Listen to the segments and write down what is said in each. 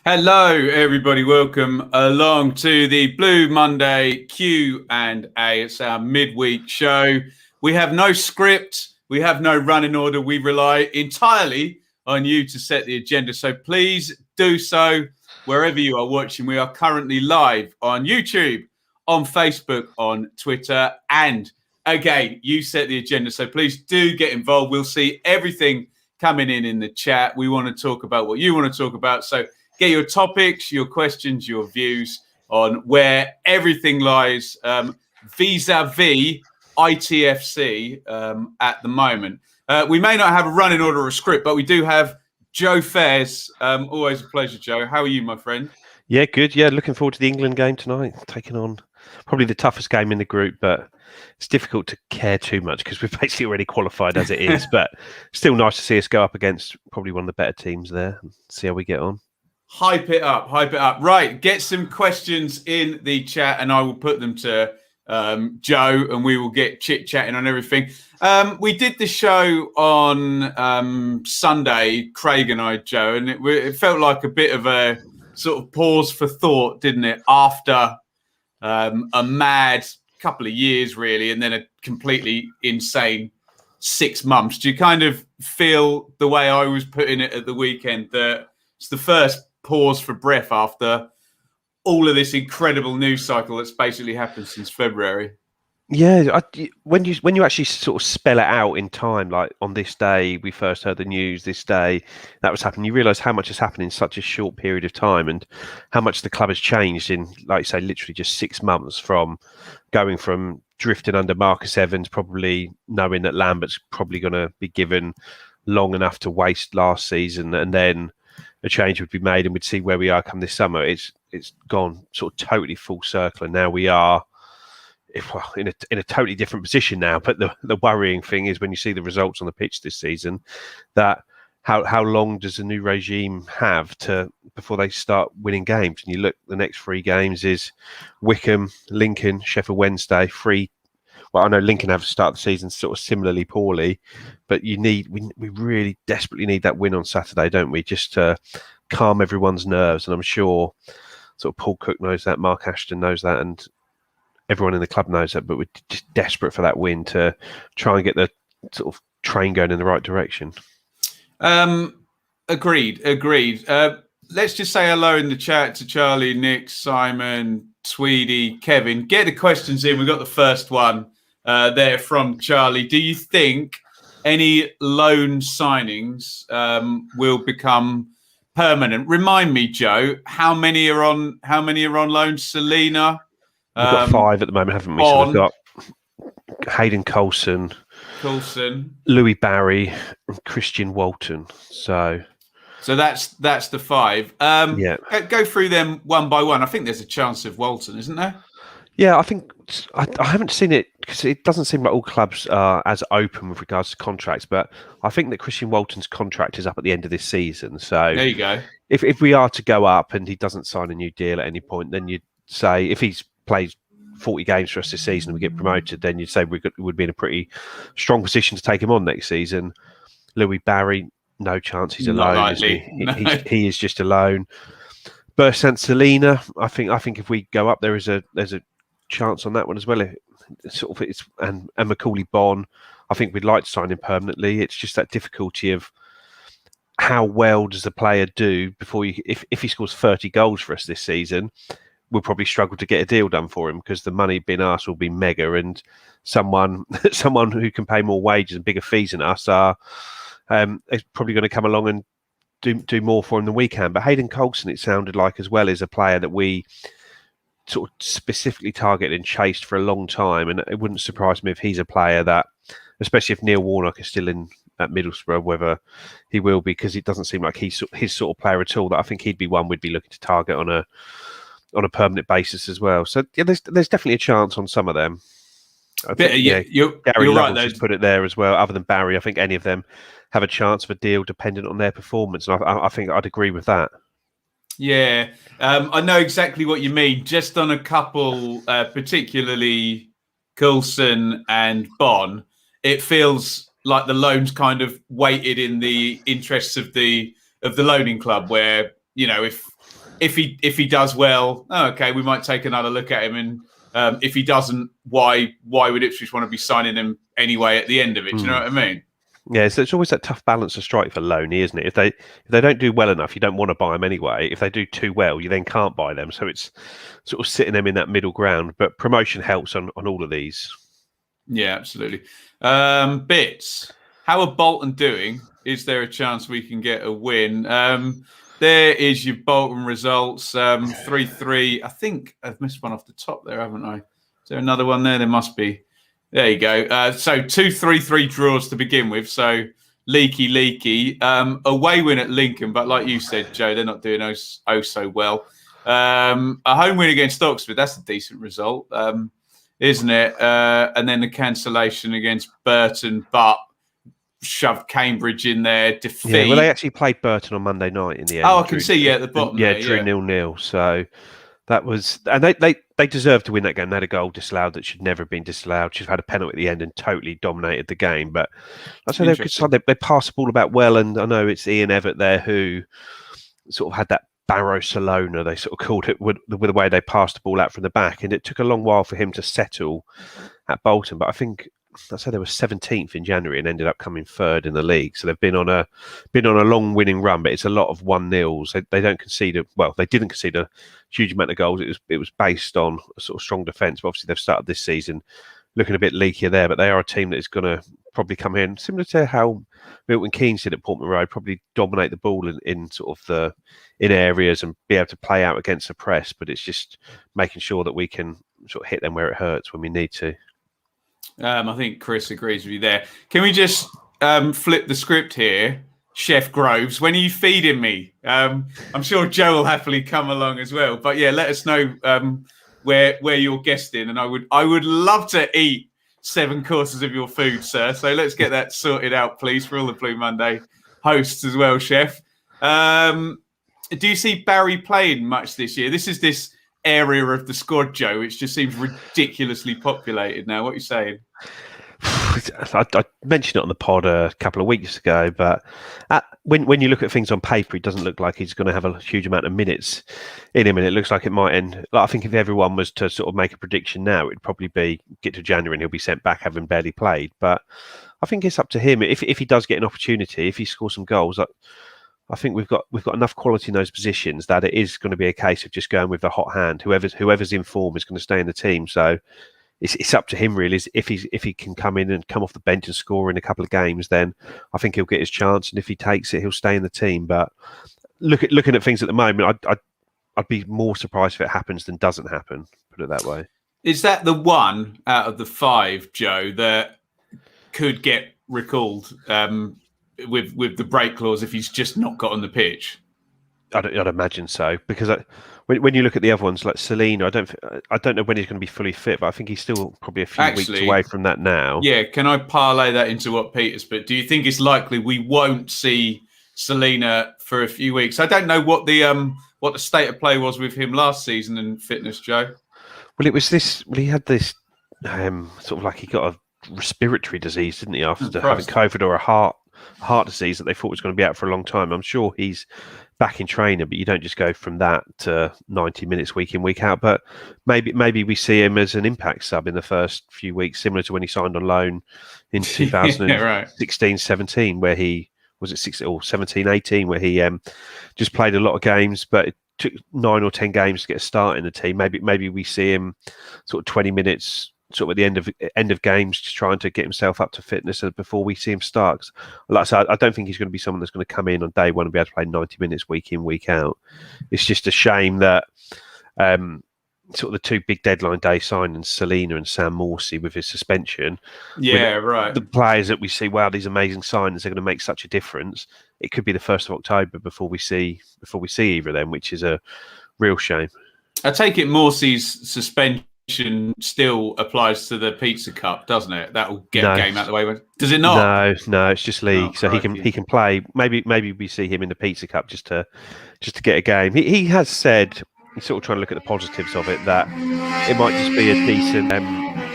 Hello, everybody. Welcome along to the Blue Monday Q&A. It's our midweek show. We have no script. We have no running order. We rely entirely on you to set the agenda. So please do so wherever you are watching. We are currently live on YouTube, on Facebook, on Twitter. And again, you set the agenda. So please do get involved. We'll see everything coming in the chat. We want to talk about what you want to talk about. So get your topics, your questions, your views on where everything lies vis-a-vis ITFC at the moment. We may not have a running order or a script, but we do have Joe Fairs. Always a pleasure, Joe. How are you, my friend? Yeah, good. Yeah, looking forward to the England game tonight. Taking on probably the toughest game in the group, but it's difficult to care too much because we've basically already qualified as it is. But still nice to see us go up against probably one of the better teams there and see how we get on. Hype it up. Right, get some questions in the chat and I will put them to Joe and we will get chit-chatting on everything. We did the show on Sunday, Craig and I, Joe, and it felt like a bit of a sort of pause for thought, didn't it? After a mad couple of years, really, and then a completely insane 6 months. Do you kind of feel the way I was putting it at the weekend, that it's the first pause for breath after all of this incredible news cycle that's basically happened since February? Yeah, when you actually sort of spell it out in time, like on this day we first heard the news, this day that was happening, you realise how much has happened in such a short period of time and how much the club has changed in, like you say, literally just 6 months, from going from drifting under Marcus Evans, probably knowing that Lambert's probably going to be given long enough to waste last season, and then a change would be made and we'd see where we are come this summer. It's gone sort of totally full circle, and now we are in a totally different position now. But the worrying thing is when you see the results on the pitch this season, that how long does the new regime have to before they start winning games? And you look, the next 3 games is Wickham, Lincoln, Sheffield Wednesday, 3. Well, I know Lincoln have started the season sort of similarly poorly, but we really desperately need that win on Saturday, don't we? Just to calm everyone's nerves. And I'm sure sort of Paul Cook knows that, Mark Ashton knows that, and everyone in the club knows that. But we're just desperate for that win to try and get the sort of train going in the right direction. Agreed. Let's just say hello in the chat to Charlie, Nick, Simon, Tweedy, Kevin. Get the questions in. We've got the first one there from Charlie. Do you think any loan signings will become permanent? Remind me, Joe, how many are on loan? Selena. We've got 5 at the moment, haven't we? So we've got Hayden Coulson, Louis Barry, and Christian Walton. So that's the 5. Yeah. Go through them one by one. I think there's a chance of Walton, isn't there? Yeah, I think I haven't seen it because it doesn't seem like all clubs are as open with regards to contracts. But I think that Christian Walton's contract is up at the end of this season. So there you go. If we are to go up and he doesn't sign a new deal at any point, then you'd say if he's played 40 games for us this season and we get promoted, then you'd say we would be in a pretty strong position to take him on next season. Louis Barry, no chance. He's alone. He is just alone. Bertrand Selena, I think if we go up, there's a chance on that one as well. And Macaulay Bonne, I think we'd like to sign him permanently. It's just that difficulty of how well does the player do before if he scores 30 goals for us this season, we'll probably struggle to get a deal done for him because the money being asked will be mega, and someone who can pay more wages and bigger fees than us is probably going to come along and do more for him than we can. But Hayden Coulson, it sounded like as well, is a player that we sort of specifically targeted and chased for a long time, and it wouldn't surprise me if he's a player that, especially if Neil Warnock is still in at Middlesbrough, whether he will be, because it doesn't seem like he's his sort of player at all, that I think he'd be one we'd be looking to target on a permanent basis as well. So yeah, there's definitely a chance on some of them. I think, Gary you're right, Lovells has put it there as well. Other than Barry, I think any of them have a chance of a deal dependent on their performance. And I think I'd agree with that. Yeah, I know exactly what you mean. Just on a couple, particularly Coulson and Bon, it feels like the loan's kind of weighted in the interests of the loaning club. Where if he does well, okay, we might take another look at him. And if he doesn't, why would Ipswich want to be signing him anyway at the end of it? Do you know what I mean? Yeah, so it's always that tough balance to strike for loanee, isn't it? If they don't do well enough, you don't want to buy them anyway. If they do too well, you then can't buy them. So it's sort of sitting them in that middle ground. But promotion helps on all of these. Yeah, absolutely. Bits. How are Bolton doing? Is there a chance we can get a win? There is your Bolton results. 3-3. I think I've missed one off the top there, haven't I? Is there another one there? There must be. There you go. So 2 3-3 draws to begin with. So leaky. Away win at Lincoln, but like you said, Joe, they're not doing so well. A home win against Oxford, that's a decent result, isn't it? And then the cancellation against Burton, but shoved Cambridge in there. Defeat. Yeah, well, they actually played Burton on Monday night in the end. Oh, I can see, at the bottom. Yeah, drew 0-0. So that was, and they deserved to win that game. They had a goal disallowed that should never have been disallowed. Should have had a penalty at the end and totally dominated the game. But I'd say they're a good side. They passed the ball about well, and I know it's Ian Evatt there who sort of had that Barcelona, they sort of called it, with the way they passed the ball out from the back, and it took a long while for him to settle at Bolton. But I think I'd say they were 17th in January and ended up coming third in the league. So they've been on a long winning run, but it's a lot of 1-0s. They don't concede they didn't concede a huge amount of goals. It was based on a sort of strong defence. But obviously they've started this season looking a bit leakier there, but they are a team that is going to probably come in similar to how Milton Keynes did at Portman Road, probably dominate the ball in sort of in areas and be able to play out against the press. But it's just making sure that we can sort of hit them where it hurts when we need to. I think Chris agrees with you there. Can we just flip the script here? Chef Groves, when are you feeding me? I'm sure Joe will happily come along as well. But yeah, let us know where you're guesting, and I would love to eat 7 courses of your food, sir. So let's get that sorted out, please, for all the Blue Monday hosts as well, Chef. Do you see Barry playing much this year? This is this area of the squad, Joe, which just seems ridiculously populated now. What are you saying? I mentioned it on the pod a couple of weeks ago, but when you look at things on paper, it doesn't look like he's going to have a huge amount of minutes in him, and it looks like it might end. I think if everyone was to sort of make a prediction now, it'd probably be get to January and he'll be sent back having barely played. But I think it's up to him if he does get an opportunity, if he scores some goals. I think we've got enough quality in those positions that it is going to be a case of just going with the hot hand. Whoever's in form is going to stay in the team. So it's up to him really. If he can come in and come off the bench and score in a couple of games, then I think he'll get his chance. And if he takes it, he'll stay in the team. But looking at things at the moment, I'd be more surprised if it happens than doesn't happen. Put it that way. Is that the one out of the 5, Joe, that could get recalled with the break clause if he's just not got on the pitch? I'd imagine so, because when you look at the other ones like Selena, I don't know when he's going to be fully fit, but I think he's still probably a few weeks away from that now. Yeah, can I parlay that into what Peter's put? Do you think it's likely we won't see Selena for a few weeks? I don't know what the state of play was with him last season in fitness, Joe. Well, it was this. Well, he had this sort of like he got a respiratory disease, didn't he, after having COVID or a heart disease that they thought was going to be out for a long time. I'm sure he's back in training, but you don't just go from that to 90 minutes week in, week out. But maybe we see him as an impact sub in the first few weeks, similar to when he signed on loan in 2016-17, where he was it 16 or 17-18, where he just played a lot of games, but it took 9 or 10 games to get a start in the team. Maybe we see him sort of 20 minutes sort of at the end of games, just trying to get himself up to fitness before we see him start. Like I said, I don't think he's going to be someone that's going to come in on day one and be able to play 90 minutes week in, week out. It's just a shame that sort of the 2 big deadline day signings, Selena and Sam Morsey, with his suspension. Yeah, right. The players that we see, wow, these amazing signings are going to make such a difference. It could be the 1st of October before we see either of them, which is a real shame. I take it Morsey's suspension still applies to the Pizza Cup, doesn't it? That will get No. a game out of the way. Does it not? No, it's just league. Oh, So he can play. Maybe we see him in the Pizza Cup just to get a game. He has said, he's sort of trying to look at the positives of it, that it might just be a decent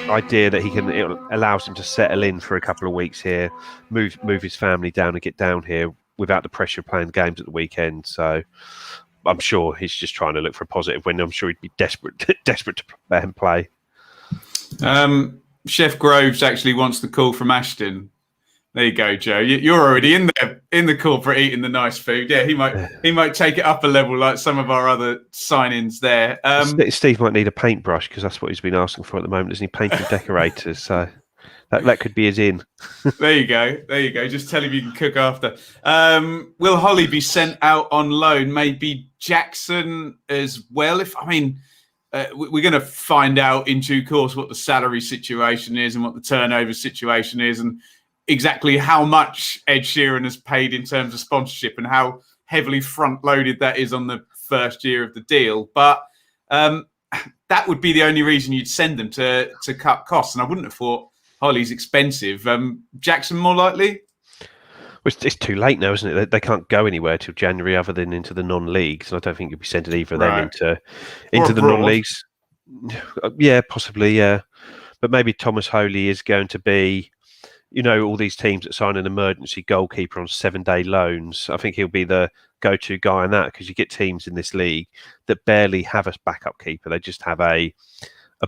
idea that it allows him to settle in for a couple of weeks here, move his family down and get down here without the pressure of playing games at the weekend. So I'm sure he's just trying to look for a positive when I'm sure he'd be desperate to play. Chef Groves actually wants the call from Ashton. There you go, Joe. You're already in the corporate eating the nice food. Yeah, he might take it up a level like some of our other signings there. Steve might need a paintbrush because that's what he's been asking for at the moment, isn't he? Painting decorators. So that could be his in. There you go. Just tell him you can cook after. Will Holly be sent out on loan? Maybe Jackson as well. We're going to find out in due course what the salary situation is and what the turnover situation is and exactly how much Ed Sheeran has paid in terms of sponsorship and how heavily front-loaded that is on the first year of the deal. But that would be the only reason you'd send them to cut costs. And I wouldn't have thought Holly's expensive. Jackson more likely? Well, it's too late now, isn't it? They can't go anywhere till January other than into the non-leagues. And I don't think you'll be sending either of them into the non-leagues. Yeah, possibly, yeah. But maybe Thomas Holy is going to be, all these teams that sign an emergency goalkeeper on 7-day loans. I think he'll be the go-to guy on that because you get teams in this league that barely have a backup keeper. They just have a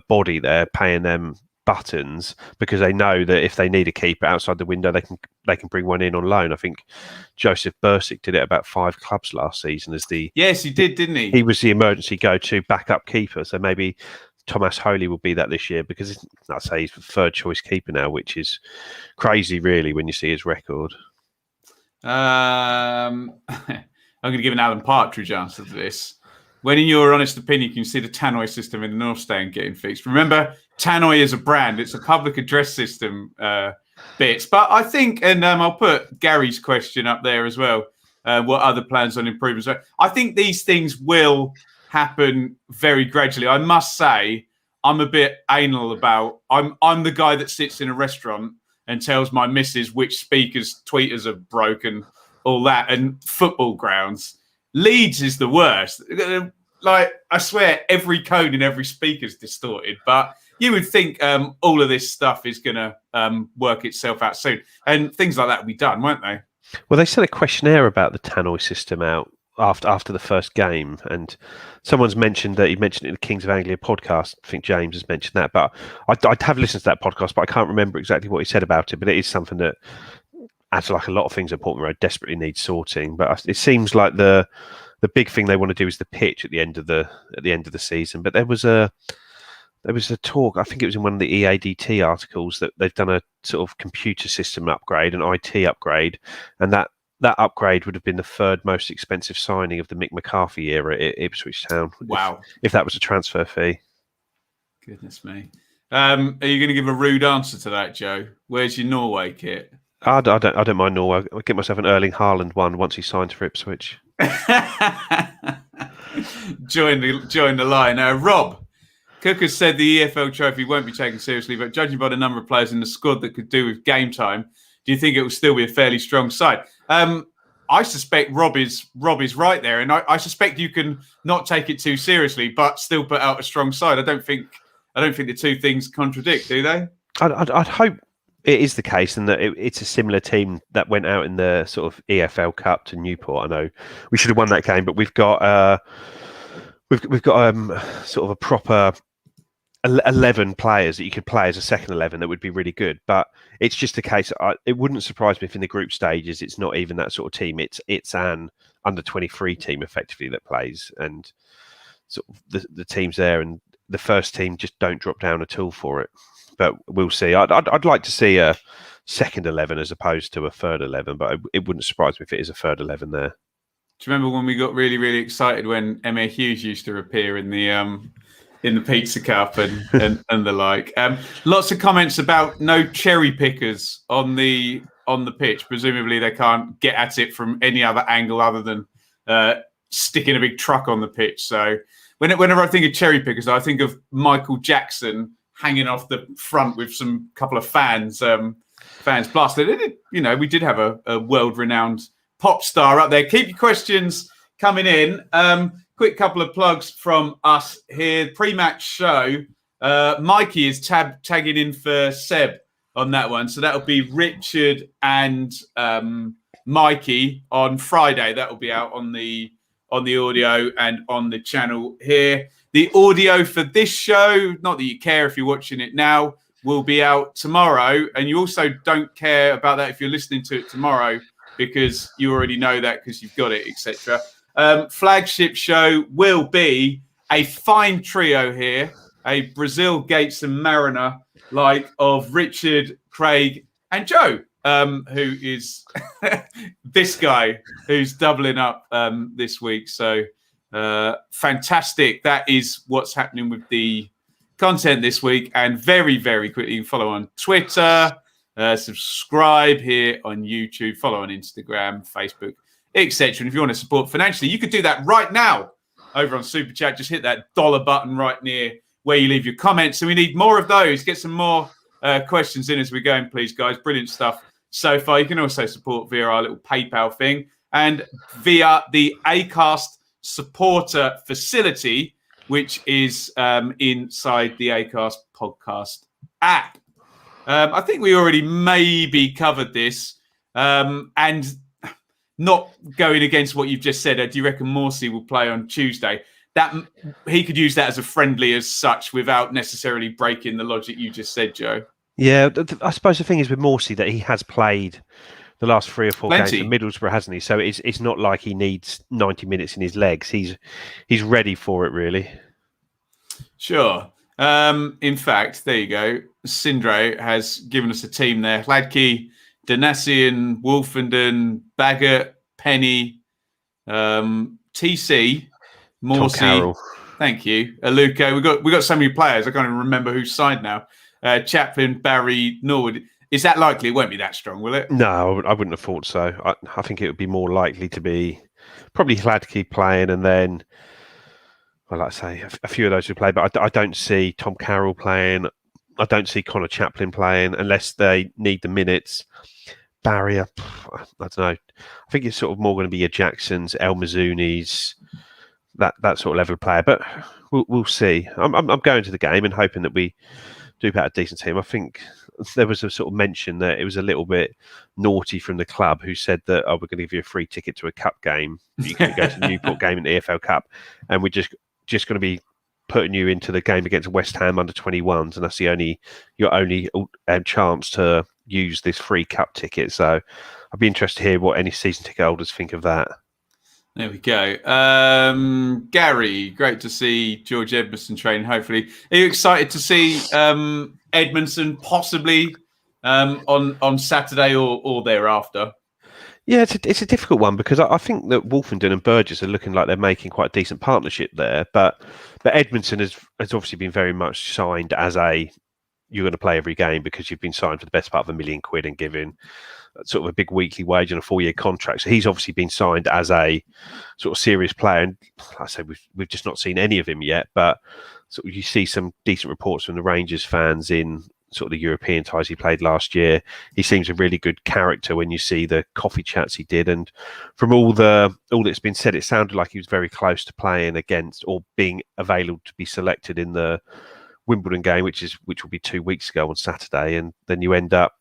body there paying them buttons because they know that if they need a keeper outside the window, they can bring one in on loan. I think Joseph Bursick did it about 5 clubs last season Yes, he did, didn't he? He was the emergency go-to backup keeper. So maybe Thomas Holy will be that this year because I'd say he's the third choice keeper now, which is crazy really when you see his record. I'm going to give an Alan Partridge answer to this. When, in your honest opinion, can you see the tannoy system in the North Stand getting fixed? Remember, tannoy is a brand. It's a public address system bits. But I think, and I'll put Gary's question up there as well, what other plans on improvements? I think these things will happen very gradually. I must say, I'm a bit anal about, I'm the guy that sits in a restaurant and tells my missus which speakers' tweeters are broken, all that, and football grounds. Leeds is the worst. Like, I swear, every cone in every speaker is distorted. But you would think all of this stuff is going to work itself out soon. And things like that will be done, won't they? Well, they sent a questionnaire about the tannoy system out after the first game. And someone's mentioned that he mentioned it in the Kings of Anglia podcast. I think James has mentioned that. But I'd have listened to that podcast, but I can't remember exactly what he said about it. But it is something that, as like a lot of things at Portman Road, desperately needs sorting. But it seems like the big thing they want to do is the pitch at the end of the season. But there was a talk, I think it was in one of the EADT articles, that they've done a sort of computer system upgrade, an IT upgrade, and that upgrade would have been the third most expensive signing of the Mick McCarthy era at Ipswich Town. Wow! If that was a transfer fee. Goodness me. Are you going to give a rude answer to that, Joe? Where's your Norway kit? I don't mind Norway. I'll get myself an Erling Haaland one once he signs for Ipswich. Join the line. Rob Cook has said the EFL Trophy won't be taken seriously, but judging by the number of players in the squad that could do with game time, do you think it will still be a fairly strong side? I suspect Rob is right there, and I suspect you can not take it too seriously, but still put out a strong side. I don't think the two things contradict, do they? I'd hope it is the case, and that it's a similar team that went out in the sort of EFL Cup to Newport. I know we should have won that game, but we've got sort of a proper 11 players that you could play as a second 11 that would be really good. But it's just a case. It wouldn't surprise me if in the group stages it's not even that sort of team. It's an under 23 team effectively that plays, and sort of the teams there and the first team just don't drop down at all for it. But we'll see. I'd like to see a second 11 as opposed to a third 11, but it wouldn't surprise me if it is a third 11 there. Do you remember when we got really, really excited when Emma Hughes used to appear in the Pizza Cup and the like? Lots of comments about no cherry pickers on the pitch. Presumably they can't get at it from any other angle other than sticking a big truck on the pitch. So whenever I think of cherry pickers, I think of Michael Jackson hanging off the front with some couple of fans blasted. We did have a world-renowned pop star up there. Keep your questions coming in. Quick couple of plugs from us here. Pre-match show. Mikey is tagging in for Seb on that one. So that'll be Richard and Mikey on Friday. That'll be out on the audio and on the channel here. The audio for this show, not that you care if you're watching it now, will be out tomorrow. And you also don't care about that if you're listening to it tomorrow, because you already know that because you've got it, etc. Flagship show will be a fine trio here, a Brazil, Gates and Mariner like of Richard, Craig and Joe, who is this guy who's doubling up this week. So fantastic. That is what's happening with the content this week. And very, very quickly, you can follow on Twitter, subscribe here on YouTube, follow on Instagram, Facebook, etc. And if you want to support financially, you could do that right now over on Super Chat. Just hit that dollar button right near where you leave your comments. So we need more of those. Get some more questions in as we're going, please, guys. Brilliant stuff so far. You can also support via our little PayPal thing and via the Acast supporter facility, which is inside the Acast podcast app. I think we already maybe covered this. And not going against what you've just said, do you reckon Morsey will play on Tuesday? That he could use that as a friendly as such without necessarily breaking the logic you just said, Joe. Yeah, I suppose the thing is with Morsey that he has played the last 3 or 4 games for Middlesbrough, hasn't he? So it's not like he needs 90 minutes in his legs. He's ready for it, really. Sure. In fact, there you go. Sindre has given us a team there. Hladky, Danassian, Wolfenden, Baggett, Penny, TC, Morsey. Thank you. Aluko. We got so many players. I can't even remember who's signed now. Chaplin, Barry, Norwood. Is that likely? It won't be that strong, will it? No, I wouldn't have thought so. I think it would be more likely to be probably Hladky playing, and then, well, like I say, a few of those who play. But I don't see Tom Carroll playing. I don't see Connor Chaplin playing unless they need the minutes. Barry, I don't know. I think it's sort of more going to be your Jacksons, El Mizzunis, that sort of level of player. But we'll see. I'm going to the game and hoping that we do put a decent team. I think there was a sort of mention that it was a little bit naughty from the club who said that, we're going to give you a free ticket to a cup game. You can go to the Newport game in the EFL Cup, and we're just going to be putting you into the game against West Ham under 21s, and that's your only chance to use this free cup ticket. So I'd be interested to hear what any season ticket holders think of that. There we go. Gary, great to see George Edmondson training, hopefully. Are you excited to see Edmondson possibly on Saturday or thereafter? Yeah, it's a difficult one because I think that Wolfenden and Burgess are looking like they're making quite a decent partnership there. But Edmondson has obviously been very much signed as you're going to play every game because you've been signed for the best part of £1 million and given sort of a big weekly wage and a 4-year contract. So he's obviously been signed as a sort of serious player. And like I say, we've just not seen any of him yet. But sort of you see some decent reports from the Rangers fans in sort of the European ties he played last year. He seems a really good character when you see the coffee chats he did. And from all that's been said, it sounded like he was very close to playing against or being available to be selected in the Wimbledon game, which will be 2 weeks ago on Saturday. And then you end up,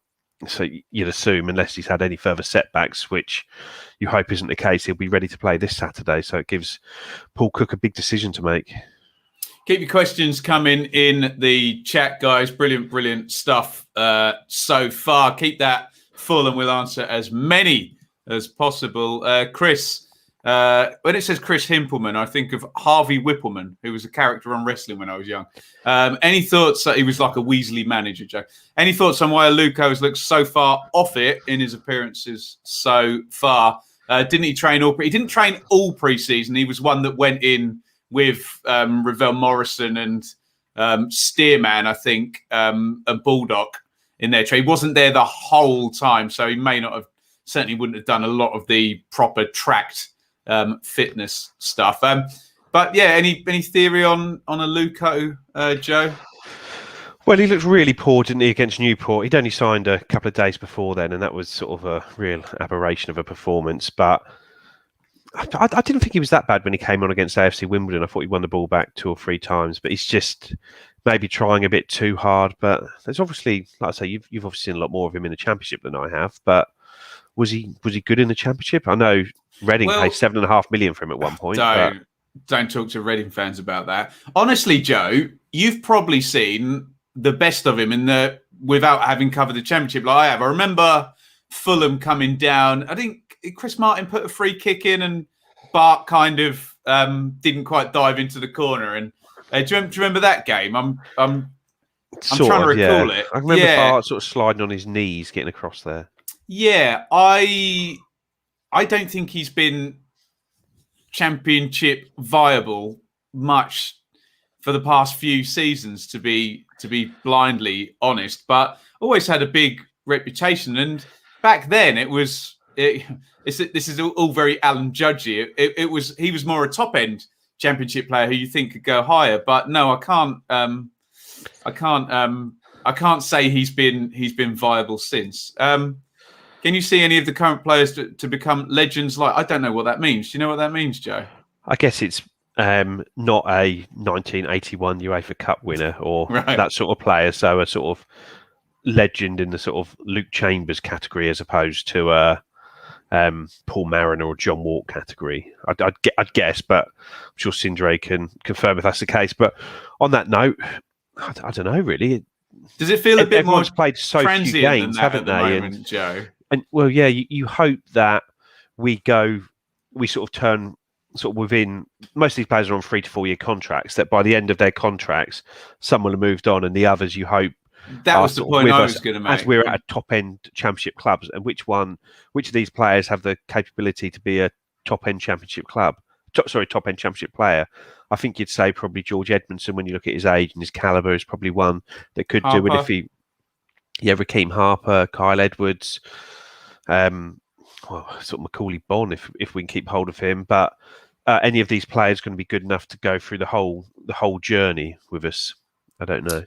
so you'd assume, unless he's had any further setbacks, which you hope isn't the case, he'll be ready to play this Saturday. So it gives Paul Cook a big decision to make. Keep your questions coming in the chat, guys. Brilliant stuff so far. Keep that full and we'll answer as many as possible. Chris, when it says Chris Himpleman, I think of Harvey Whippleman, who was a character on wrestling when I was young. Any thoughts? He was like a Weasley manager, Joe. Any thoughts on why Aluko has looked so far off it in his appearances so far? Didn't he train all? He didn't train all pre-season. He was one that went in with Ravel Morrison and Stearman, I think, and Baldock in their trade. He wasn't there the whole time, so he may not have, certainly wouldn't have done a lot of the proper tracked fitness stuff. But yeah, any theory on a Luco, Joe? Well, he looked really poor, didn't he, against Newport? He'd only signed a couple of days before then, and that was sort of a real aberration of a performance. But I didn't think he was that bad when he came on against AFC Wimbledon. I thought he won the ball back 2 or 3 times, but he's just maybe trying a bit too hard. But there's obviously, like I say, you've obviously seen a lot more of him in the Championship than I have. But was he good in the Championship? I know Reading paid £7.5 million for him at one point. Don't talk to Reading fans about that. Honestly, Joe, you've probably seen the best of him without having covered the Championship like I have. I remember Fulham coming down. I think Chris Martin put a free kick in, and Bart kind of didn't quite dive into the corner. And do you remember that game? I'm trying to recall it. I remember Bart sort of sliding on his knees, getting across there. Yeah, I don't think he's been Championship viable much for the past few seasons, to be blindly honest. But always had a big reputation, and back then this is all very Alan Judgy. He was more a top end Championship player who you think could go higher. But no, I can't say he's been viable since. Can you see any of the current players to become legends? Like, I don't know what that means. Do you know what that means, Joe? I guess it's not a 1981 UEFA Cup winner or that sort of player. So a sort of legend in the sort of Luke Chambers category, as opposed to Paul Mariner or John Walk category. I'd guess, but I'm sure Sindre can confirm if that's the case. But on that note, I don't know really. Does it feel a bit more? Everyone's played so few games, haven't they? Moment, Joe. And well, yeah, you hope that we sort of turn sort of within. Most of these players are on 3 to 4 year contracts. That by the end of their contracts, some will have moved on, and the others, you hope, that was the point I was going to make. As we're at a top end Championship clubs, and which of these players have the capability to be a top end Championship club? Top end Championship player. I think you'd say probably George Edmondson, when you look at his age and his calibre, is probably one that could do it. If Rakeem Harper, Kyle Edwards, sort of Macaulay Bonne, if we can keep hold of him. But any of these players going to be good enough to go through the whole journey with us? I don't know.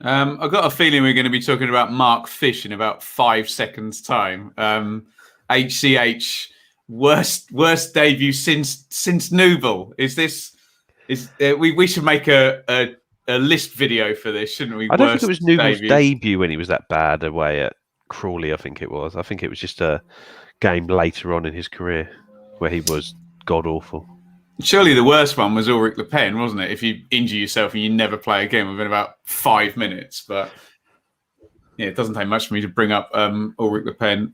I've got a feeling we're going to be talking about Mark Fish in about 5 seconds' time. HCH worst debut since Newville. We should make a list video for this, shouldn't we? I don't think it was Newville's debut when he was that bad away at Crawley. I think it was just a game later on in his career where he was god awful. Surely the worst one was Ulrich Le Pen, wasn't it? If you injure yourself and you never play again within about 5 minutes. But yeah, it doesn't take much for me to bring up Ulrich Le Pen.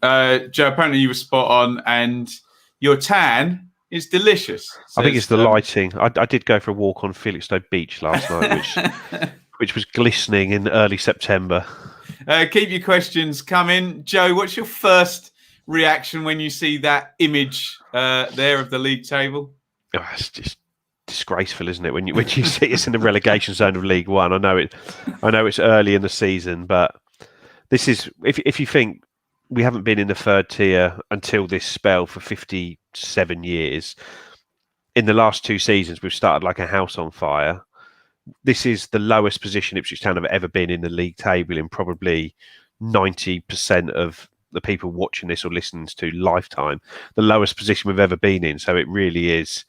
Joe, apparently you were spot on, and your tan is delicious. I think it's the lighting. I did go for a walk on Felixstowe Beach last night, which was glistening in early September. Keep your questions coming. Joe, what's your first reaction when you see that image there of the league table? Oh, it's just disgraceful, isn't it? When you see it's in the relegation zone of League One. I know it's early in the season, but this is if you think we haven't been in the third tier until this spell for 57 years. In the last 2 seasons, we've started like a house on fire. This is the lowest position Ipswich Town have ever been in the league table in probably 90% of the people watching this or listening to lifetime. The lowest position we've ever been in. So it really is.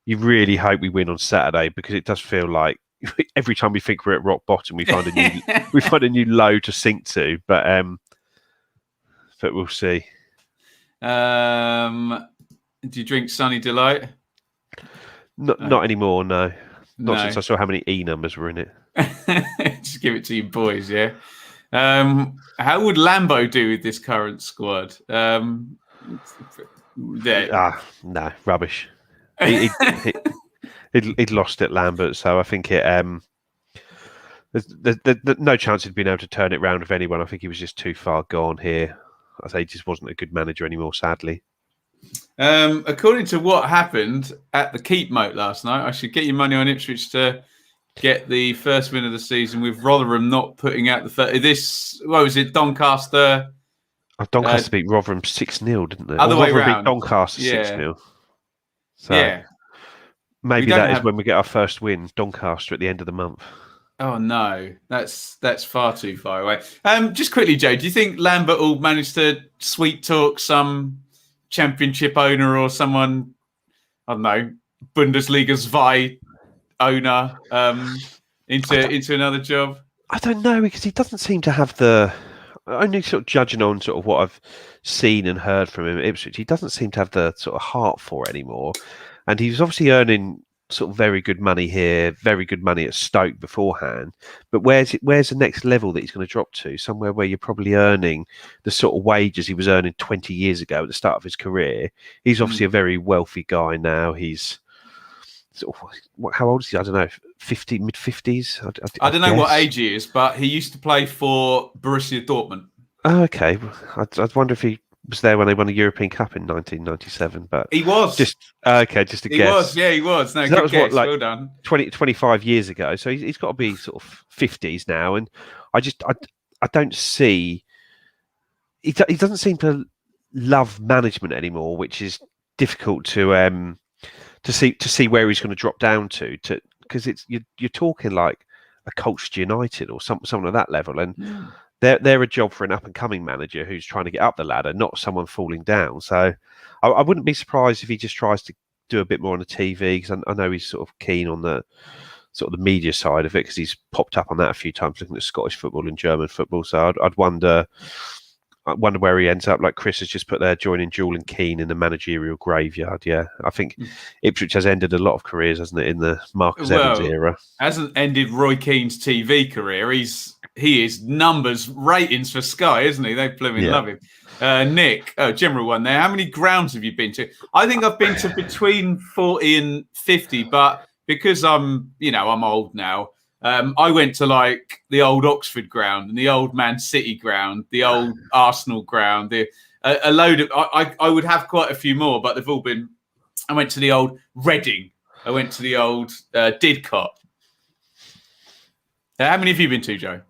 You really hope we win on Saturday, because it does feel like every time we think we're at rock bottom, we find a new low to sink to. But we'll see. Do you drink Sunny Delight? Not anymore, no. Not since I saw how many E numbers were in it. Just give it to your boys, yeah. How would Lambo do with this current squad? No, rubbish. He'd lost at Lambert, so I think there's no chance he'd been able to turn it round with anyone. I think he was just too far gone here. I say he just wasn't a good manager anymore, sadly. According to what happened at the Keep Moat last night, I should get your money on Ipswich to get the first win of the season, with Rotherham not putting out the first. What was it, Doncaster? Doncaster beat Rotherham 6-0, didn't they? Other way round. Beat Doncaster 6-0. So, yeah. Maybe don't that is have. when we get our first win, Doncaster, at the end of the month. Oh no, that's far too far away. Just quickly, Joe, do you think Lambert will manage to sweet talk some championship owner or someone, I don't know, Bundesliga zwei owner into another job? I don't know, because he doesn't seem to have the, only sort of judging on sort of what I've seen and heard from him at Ipswich, he doesn't seem to have the sort of heart for it anymore. And he was obviously earning sort of very good money here, very good money at Stoke beforehand. But where's the next level that he's going to drop to? Somewhere where you're probably earning the sort of wages he was earning 20 years ago at the start of his career. He's obviously a very wealthy guy now. He's sort of, how old is he? I don't know, 50, mid 50s. I don't know what age he is, but he used to play for Borussia Dortmund. Oh, okay, I'd wonder if he was there when they won a European Cup in 1997. But he was just okay, just a guess. He was, yeah, he was. No, so that was guess. what, like well done. 25 years ago. So he's got to be sort of 50s now, and I don't see. He doesn't seem to love management anymore, which is difficult to see where he's going to drop down to because it's you're talking like a Colchester United or something at that level, and they're a job for an up and coming manager who's trying to get up the ladder, not someone falling down. So I wouldn't be surprised if he just tries to do a bit more on the TV, because I know he's sort of keen on the sort of the media side of it, because he's popped up on that a few times looking at Scottish football and German football. So I'd wonder where he ends up. Like Chris has just put there, joining Jewell and Keane in the managerial graveyard. Yeah, I think Ipswich has ended a lot of careers, hasn't it, in the Marcus Evans era? Hasn't ended Roy Keane's TV career. He is numbers ratings for Sky, isn't he? They blooming love him. Nick, general one there. How many grounds have you been to? I think I've been to between 40 and 50, but because I'm old now. I went to like the old Oxford ground and the old Man City ground, the old Arsenal ground, a load of. I would have quite a few more, but they've all been. I went to the old Reading. I went to the old Didcot. How many have you been to, Joe?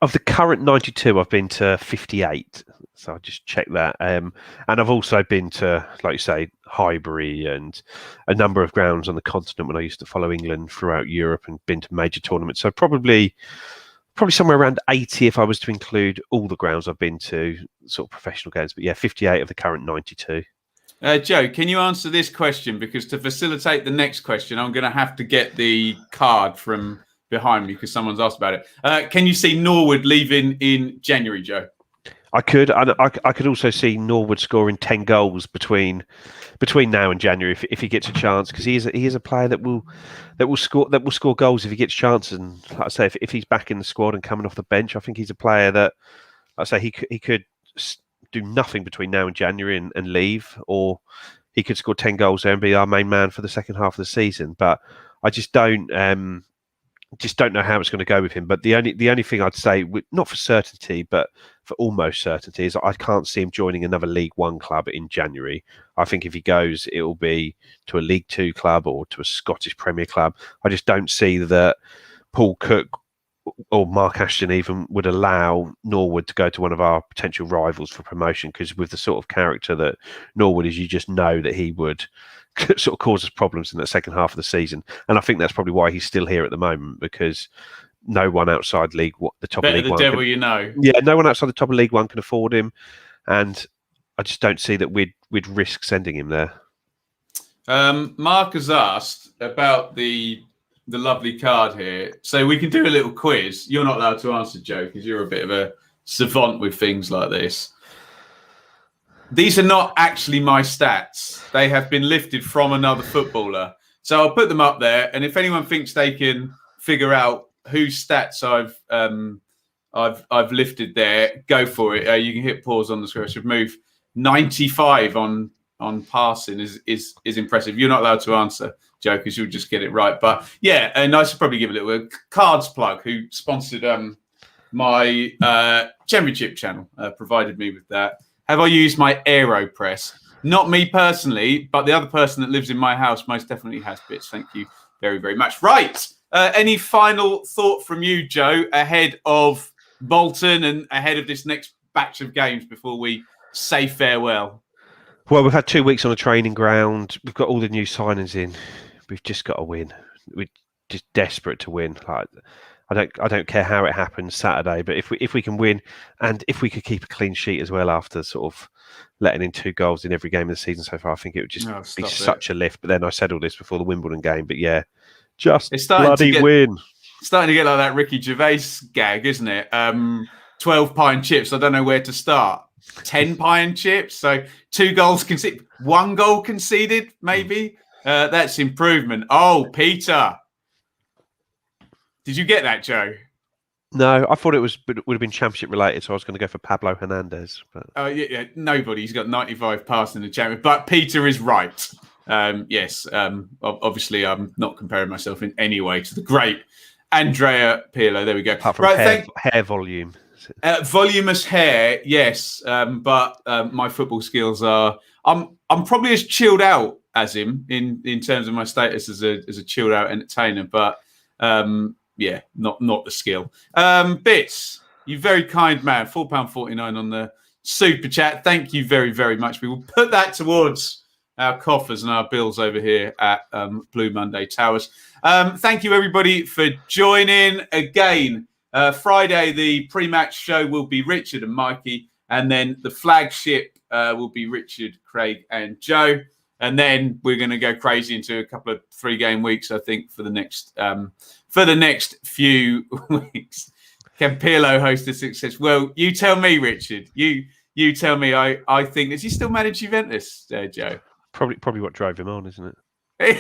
Of the current 92, I've been to 58. So I just checked that. And I've also been to, like you say, Highbury and a number of grounds on the continent when I used to follow England throughout Europe and been to major tournaments. So probably somewhere around 80 if I was to include all the grounds I've been to, sort of professional games. But yeah, 58 of the current 92. Joe, can you answer this question? Because to facilitate the next question, I'm going to have to get the card from behind me because someone's asked about it. Can you see Norwood leaving in January, Joe? I could. I could also see Norwood scoring 10 goals between now and January if he gets a chance, because he is a player that will score goals if he gets chances. And like I say, if he's back in the squad and coming off the bench, I think he's a player that, like I say, he could do nothing between now and January and leave, or he could score 10 goals there and be our main man for the second half of the season. But I just don't know how it's going to go with him. But the only thing I'd say, not for certainty, but for almost certainty, is I can't see him joining another League One club in January. I think if he goes, it will be to a League Two club or to a Scottish Premier club. I just don't see that Paul Cook or Mark Ashton even would allow Norwood to go to one of our potential rivals for promotion, because with the sort of character that Norwood is, you just know that he would sort of cause us problems in the second half of the season. And I think that's probably why he's still here at the moment, because no one outside the top of League One. Yeah, no one outside the top of League One can afford him, and I just don't see that we'd risk sending him there. Mark has asked about the lovely card here, so we can do a little quiz. You're not allowed to answer, Joe, because you're a bit of a savant with things like this. These are not actually my stats. They have been lifted from another footballer. So I'll put them up there, and if anyone thinks they can figure out whose stats I've lifted there, go for it. You can hit pause on the screen. I should move 95 on passing is impressive. You're not allowed to answer, Joe, because you'll just get it right. But yeah, and I should probably give a little cards plug, who sponsored my championship channel, provided me with that. Have I used my AeroPress? Not me personally, but the other person that lives in my house most definitely has, bits. Thank you very, very much. Right. Any final thought from you, Joe, ahead of Bolton and ahead of this next batch of games before we say farewell? Well, we've had 2 weeks on a training ground. We've got all the new signings in. We've just got to win. We're just desperate to win. Like, I don't care how it happens Saturday, but if we can win, and if we could keep a clean sheet as well after sort of letting in 2 goals in every game of the season so far, I think it would just be such a lift. But then I said all this before the Wimbledon game, but yeah, just bloody win. Starting to get like that Ricky Gervais gag, isn't it? 12 pie and chips. I don't know where to start. 10 pie and chips. So 2 goals conceded, 1 goal conceded, maybe. That's improvement. Oh, Peter. Did you get that, Joe? No, I thought it would have been championship related, so I was going to go for Pablo Hernandez. But... yeah, nobody's got 95 passing the champion, but Peter is right. Yes, obviously I'm not comparing myself in any way to the great Andrea Pirlo. There we go. Apart from hair volume. Voluminous hair, yes, but my football skills are. I'm probably as chilled out as him in terms of my status as a chilled out entertainer, but yeah, not the skill. Bits, you very kind man. £4.49 on the super chat. Thank you very, very much. We will put that towards our coffers and our bills over here at Blue Monday Towers. Thank you everybody for joining again. Friday, the pre-match show will be Richard and Mikey, and then the flagship will be Richard, Craig, and Joe. And then we're going to go crazy into a couple of 3-game weeks, I think, for the next few weeks. Can Pirlo host a success? Well, you tell me, Richard. You tell me. I think, does he still manage Juventus, Joe? Probably what drove him on, isn't it?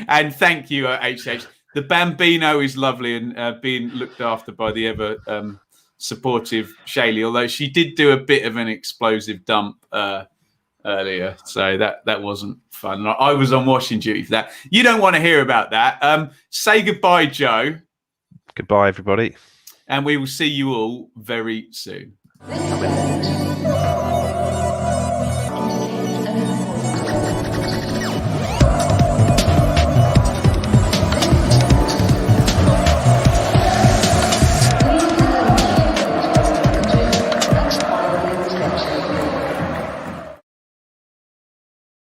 And thank you, HH. The Bambino is lovely and being looked after by the ever supportive Shaylee, although she did do a bit of an explosive dump earlier, so that wasn't fun. I was on washing duty for that. You don't want to hear about that. Say goodbye, Joe. Goodbye, everybody. And we will see you all very soon.